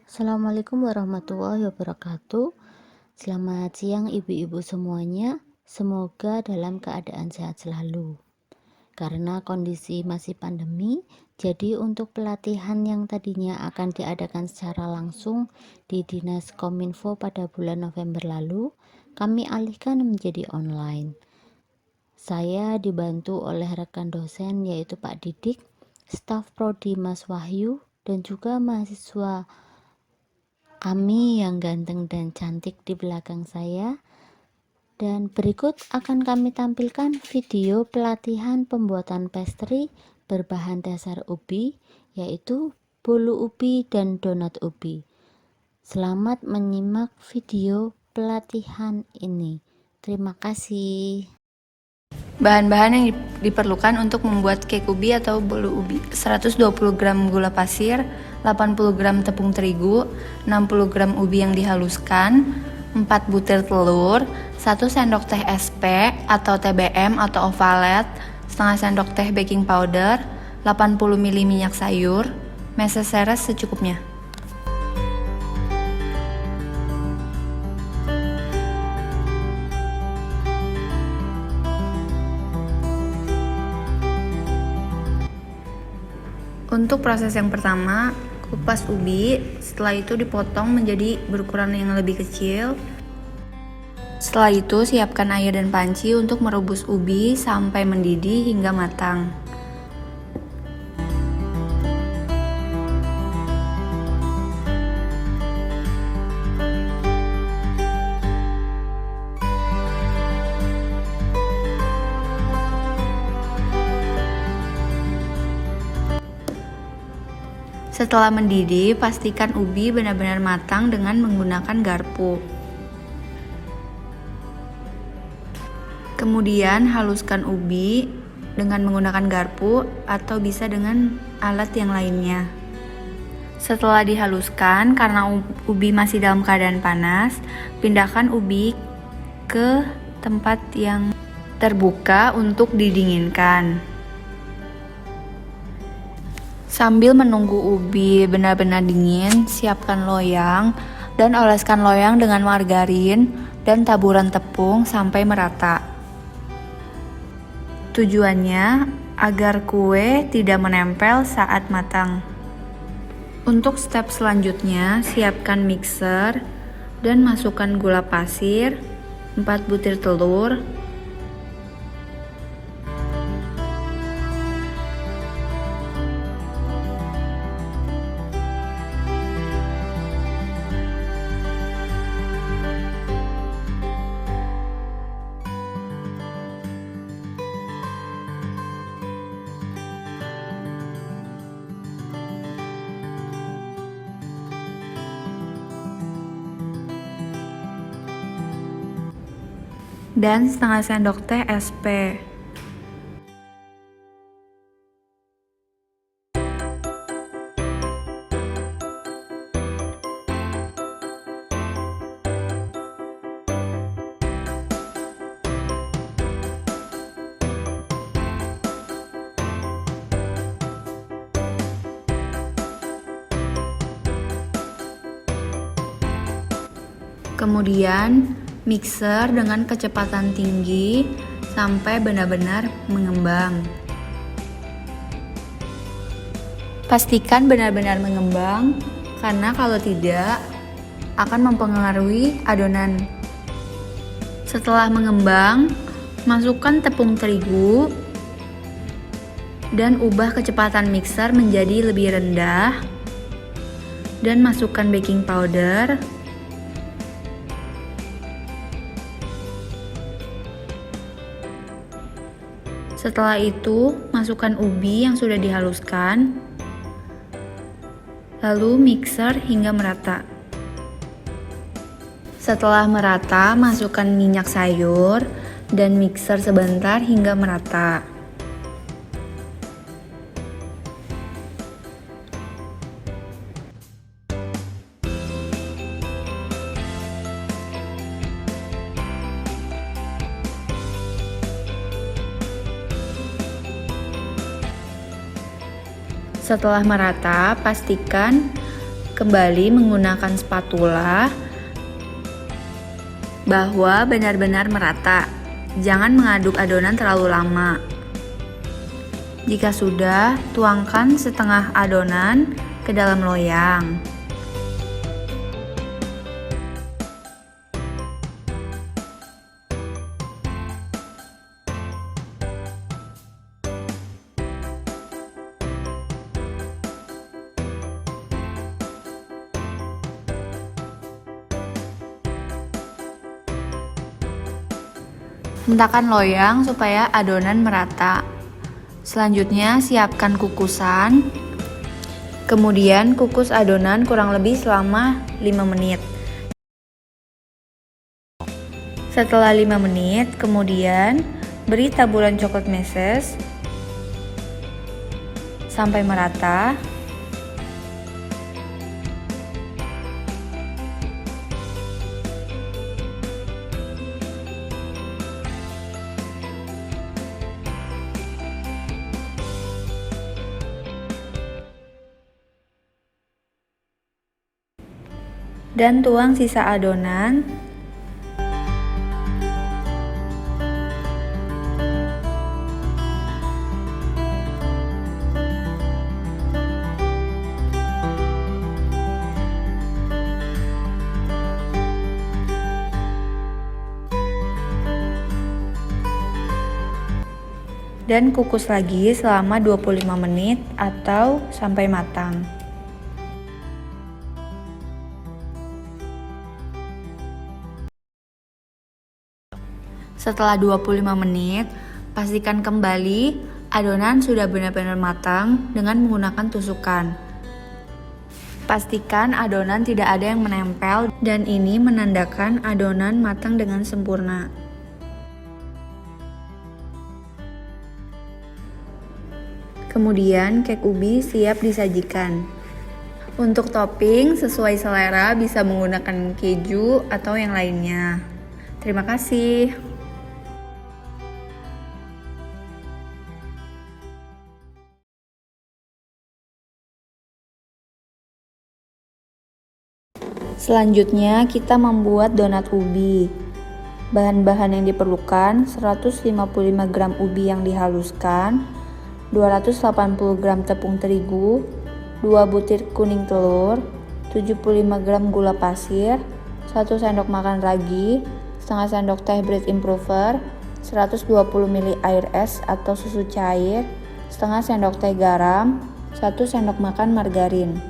Assalamualaikum warahmatullahi wabarakatuh. Selamat siang ibu-ibu semuanya. Semoga dalam keadaan sehat selalu. Karena kondisi masih pandemi, jadi untuk pelatihan yang tadinya akan diadakan secara langsung di Dinas Kominfo pada bulan November lalu, kami alihkan menjadi online. Saya dibantu oleh rekan dosen yaitu Pak Didik, staf prodi Mas Wahyu, dan juga mahasiswa kami yang ganteng dan cantik di belakang saya. Dan berikut akan kami tampilkan video pelatihan pembuatan pastry berbahan dasar ubi, yaitu bolu ubi dan donat ubi. Selamat menyimak video pelatihan ini. Terima kasih. Bahan-bahan yang diperlukan untuk membuat cake ubi atau bolu ubi: 120 gram gula pasir, 80 gram tepung terigu, 60 gram ubi yang dihaluskan, 4 butir telur, 1 sendok teh SP atau TBM atau ovalet, setengah sendok teh baking powder, 80 ml minyak sayur, meseseres secukupnya. Untuk proses yang pertama, kupas ubi, setelah itu dipotong menjadi berukuran yang lebih kecil. Setelah itu siapkan air dan panci untuk merebus ubi sampai mendidih hingga matang. Setelah mendidih, pastikan ubi benar-benar matang dengan menggunakan garpu. Kemudian haluskan ubi dengan menggunakan garpu atau bisa dengan alat yang lainnya. Setelah dihaluskan, karena ubi masih dalam keadaan panas, pindahkan ubi ke tempat yang terbuka untuk didinginkan. Sambil menunggu ubi benar-benar dingin, siapkan loyang dan oleskan loyang dengan margarin dan taburan tepung sampai merata. Tujuannya agar kue tidak menempel saat matang. Untuk step selanjutnya, siapkan mixer dan masukkan gula pasir, 4 butir telur, dan setengah sendok teh SP. Kemudian mixer dengan kecepatan tinggi sampai benar-benar mengembang. Pastikan benar-benar mengembang, karena kalau tidak akan mempengaruhi adonan. Setelah mengembang, masukkan tepung terigu dan ubah kecepatan mixer menjadi lebih rendah, dan masukkan baking powder. Setelah itu, masukkan ubi yang sudah dihaluskan, lalu mixer hingga merata. Setelah merata, masukkan minyak sayur dan mixer sebentar hingga merata. Setelah merata, pastikan kembali menggunakan spatula bahwa benar-benar merata. Jangan mengaduk adonan terlalu lama. Jika sudah, tuangkan setengah adonan ke dalam loyang. Hentakan loyang supaya adonan merata. Selanjutnya, siapkan kukusan. Kemudian, kukus adonan kurang lebih selama 5 menit. Setelah 5 menit, kemudian beri taburan coklat meses sampai merata. Dan tuang sisa adonan. Dan kukus lagi selama 25 menit atau sampai matang. Setelah 25 menit, pastikan kembali adonan sudah benar-benar matang dengan menggunakan tusukan. Pastikan adonan tidak ada yang menempel dan ini menandakan adonan matang dengan sempurna. Kemudian cake ubi siap disajikan. Untuk topping sesuai selera bisa menggunakan keju atau yang lainnya. Terima kasih. Selanjutnya kita membuat donat ubi. Bahan-bahan yang diperlukan 155 gram ubi yang dihaluskan, 280 gram tepung terigu, 2 butir kuning telur, 75 gram gula pasir, 1 sendok makan ragi, setengah sendok teh bread improver, 120 ml air es atau susu cair, setengah sendok teh garam, 1 sendok makan margarin.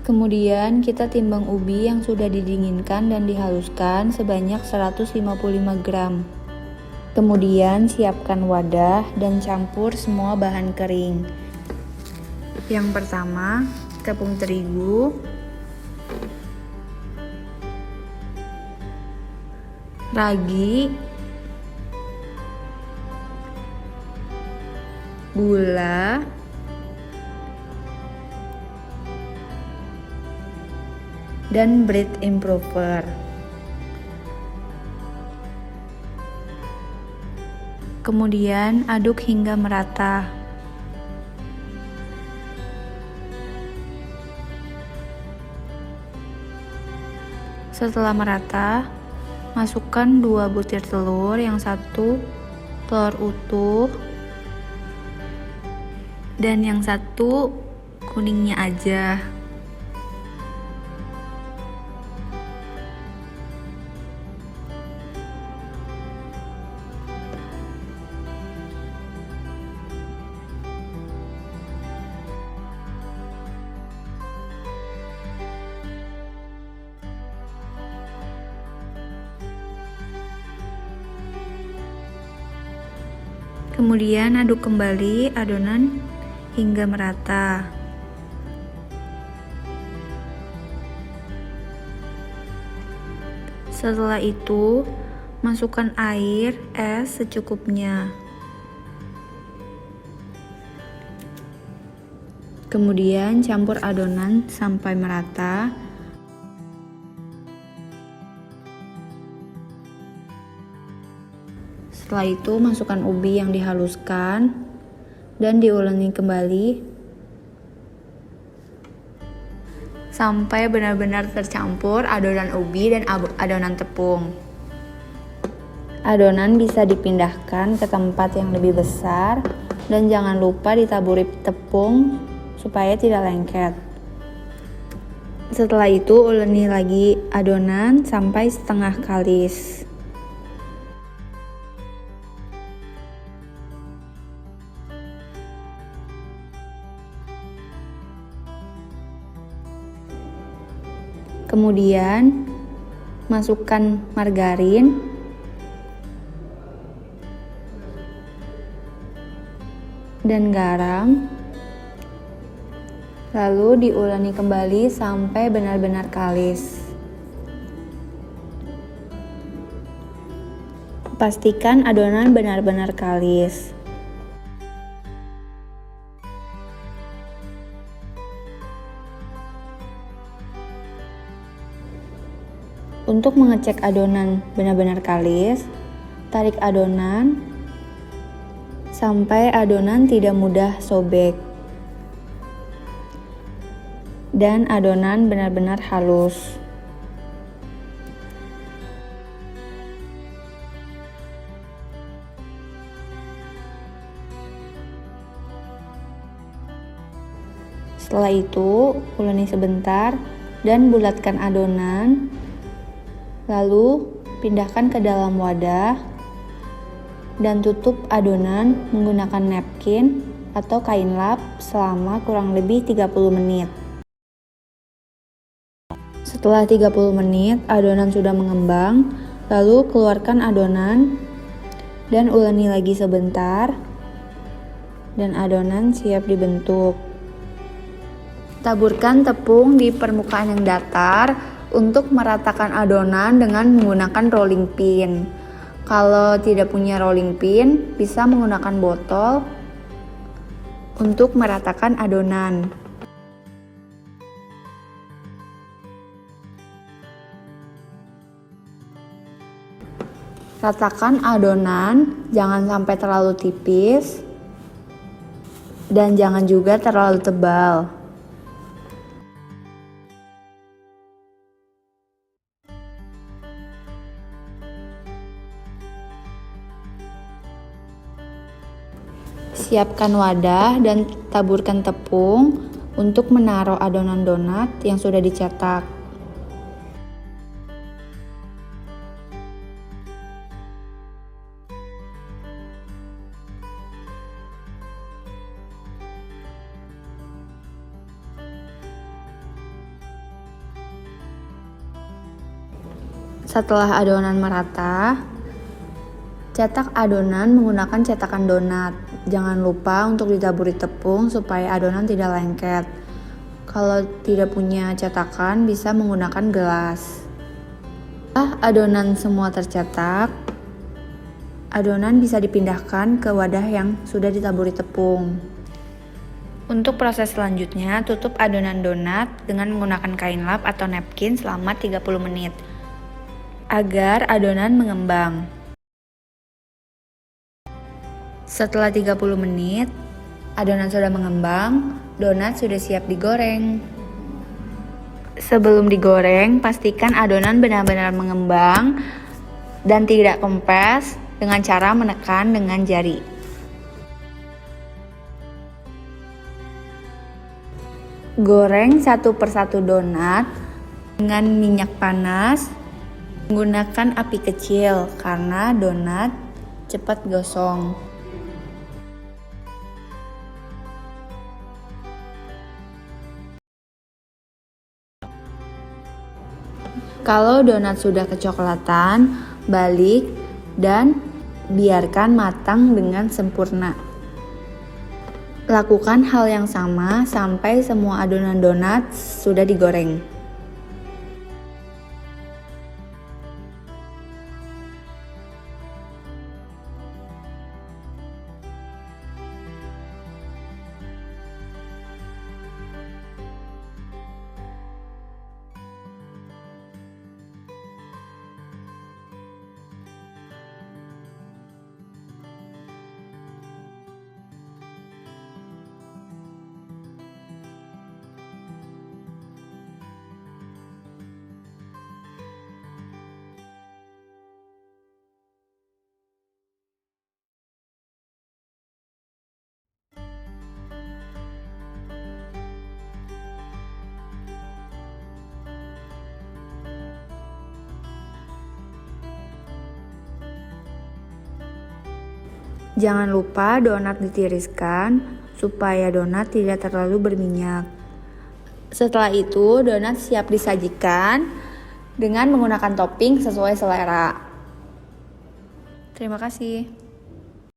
Kemudian kita timbang ubi yang sudah didinginkan dan dihaluskan sebanyak 155 gram. Kemudian siapkan wadah dan campur semua bahan kering. Yang pertama, tepung terigu, ragi, gula, dan bread improver. Kemudian aduk hingga merata. Setelah merata, masukkan 2 butir telur, yang satu telur utuh dan yang satu kuningnya aja. Kemudian aduk kembali adonan hingga merata. Setelah itu, masukkan air es secukupnya. Kemudian campur adonan sampai merata. Setelah itu masukkan ubi yang dihaluskan dan diulangi kembali sampai benar-benar tercampur adonan ubi dan adonan tepung. Adonan bisa dipindahkan ke tempat yang lebih besar dan jangan lupa ditaburi tepung supaya tidak lengket. Setelah itu uleni lagi adonan sampai setengah kalis. Kemudian masukkan margarin dan garam, lalu diuleni kembali sampai benar-benar kalis. Pastikan adonan benar-benar kalis. Untuk mengecek adonan benar-benar kalis, tarik adonan sampai adonan tidak mudah sobek dan adonan benar-benar halus. Setelah itu, uleni sebentar dan bulatkan adonan. Lalu, pindahkan ke dalam wadah dan tutup adonan menggunakan napkin atau kain lap selama kurang lebih 30 menit. Setelah 30 menit, adonan sudah mengembang, lalu keluarkan adonan dan uleni lagi sebentar dan adonan siap dibentuk. Taburkan tepung di permukaan yang datar untuk meratakan adonan dengan menggunakan rolling pin. Kalau tidak punya rolling pin, bisa menggunakan botol untuk meratakan adonan. Ratakan adonan, jangan sampai terlalu tipis dan jangan juga terlalu tebal. Siapkan wadah dan taburkan tepung untuk menaruh adonan donat yang sudah dicetak. Setelah adonan merata, cetak adonan menggunakan cetakan donat. Jangan lupa untuk ditaburi tepung supaya adonan tidak lengket. Kalau tidak punya cetakan, bisa menggunakan gelas. Setelah adonan semua tercetak, adonan bisa dipindahkan ke wadah yang sudah ditaburi tepung. Untuk proses selanjutnya, tutup adonan donat dengan menggunakan kain lap atau napkin selama 30 menit agar adonan mengembang. Setelah 30 menit, adonan sudah mengembang, donat sudah siap digoreng. Sebelum digoreng, pastikan adonan benar-benar mengembang dan tidak kempes dengan cara menekan dengan jari. Goreng satu persatu donat dengan minyak panas. Menggunakan api kecil karena donat cepat gosong. Kalau donat sudah kecoklatan, balik dan biarkan matang dengan sempurna. Lakukan hal yang sama sampai semua adonan donat sudah digoreng. Jangan lupa donat ditiriskan supaya donat tidak terlalu berminyak. Setelah itu, donat siap disajikan dengan menggunakan topping sesuai selera. Terima kasih.